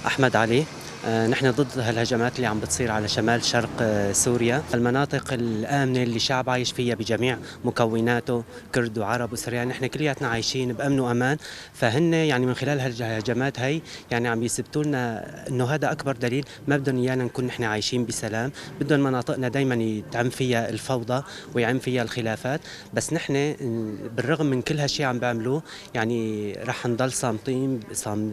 أحمد علي. نحن ضد هالهجمات اللي عم بتصير على شمال شرق سوريا، المناطق الآمنة اللي الشعب عايش فيها بجميع مكوناته، كرد وعرب وسريان، نحن كلياتنا عايشين بأمن وأمان. فهن يعني من خلال هالهجمات هي يعني عم يثبتوا لنا إنه هذا أكبر دليل ما بدهم إيانا نكون نحن عايشين بسلام، بدهم مناطقنا دائما يتعم فيها الفوضى ويعم فيها الخلافات. بس نحن بالرغم من كل هالشيء عم بيعملوه يعني رح نضل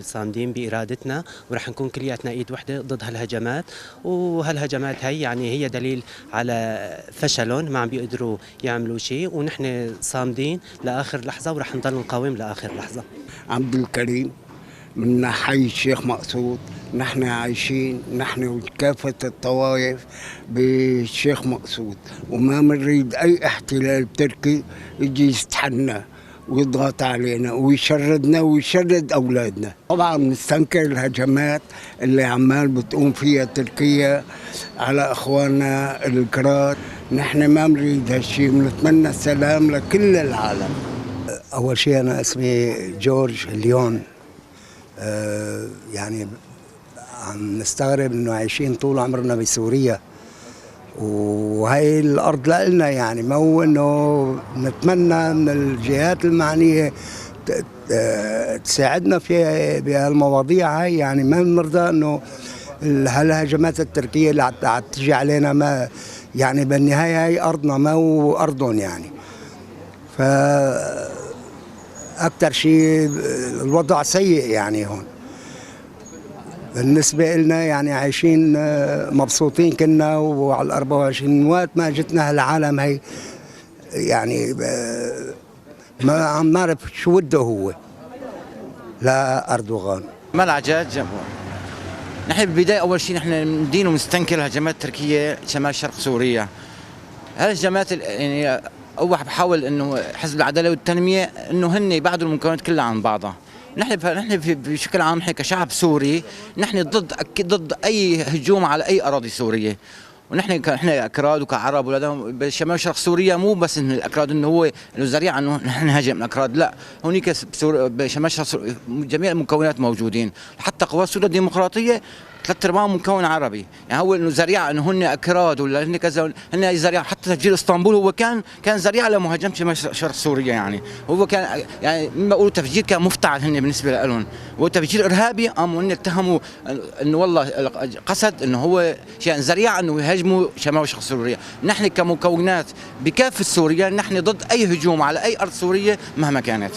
صامدين بإرادتنا، ورح نكون كلياتنا إيد وحدة ضد هالهجمات. وهالهجمات هي يعني هي دليل على فشلهم، ما عم بيقدروا يعملوا شيء، ونحن صامدين لآخر لحظة ورح نضل نقاوم لآخر لحظة. عبد الكريم من حي الشيخ مقصود. نحن عايشين نحن وكافة الطوائف بالشيخ مقصود، وما بنريد أي احتلال تركي يجي يستحنا ويضغط علينا ويشردنا ويشرد أولادنا. طبعا نستنكر الهجمات اللي عمال بتقوم فيها تركيا على إخواننا الكراد. نحن ما نريد هالشيء، بنتمنى السلام لكل العالم. أول شيء أنا اسمي جورج ليون. يعني عم نستغرب إنه عايشين طول عمرنا بسوريا، وهي الأرض لنا، يعني ما هو إنه نتمنى من الجهات المعنية تساعدنا في بهالمواضيع هاي. يعني ما بنرضى إنه هالهجمات التركية اللي عم تجي علينا، ما يعني بالنهاية هاي أرضنا ما هو أرضهم يعني. ف أكثر شيء الوضع سيء يعني هون بالنسبة لنا، يعني عايشين مبسوطين كنا، وعلى 24 وقت ما جتنا هالعالم هي يعني ما عم نعرف شو بده هو لا أردوغان. العجاج نحن بالبداية أول شيء نحن ندين ونستنكر الهجمات التركية شمال شرق سوريا. هالهجمات يعني أول بحاول إنه حزب العدالة والتنمية إنه هن يبعدوا المكونات كلها عن بعضها. نحن بشكل عام نحن كشعب سوري نحن ضد أي هجوم على أي أراضي سورية. ونحن اكراد وكعرب ولادهم بشمال شرق سوريا، مو بس انه الاكراد انه هو انه ذريعه انه نحن نهاجم الاكراد، لا، هونيك بشمال شرق سوريا جميع المكونات موجودين، حتى قوات سوريا الديمقراطيه 3/4 مكون عربي. يعني هو انه ذريعه انه هن اكراد ولا هن كذا، هن ذريعه. حتى تفجير اسطنبول هو كان ذريعه لمهاجمه شمال شرق سوريا. يعني هو كان يعني ما بقولوا تفجير كان مفتعل هن بالنسبه لهم، هو تفجير ارهابي. قاموا هن اتهموا انه والله قصد انه هو شيء ذريعه انه يهاجموا شمال شرق سوريا. نحن كمكونات بكافه سوريا نحن ضد اي هجوم على اي ارض سوريه مهما كانت.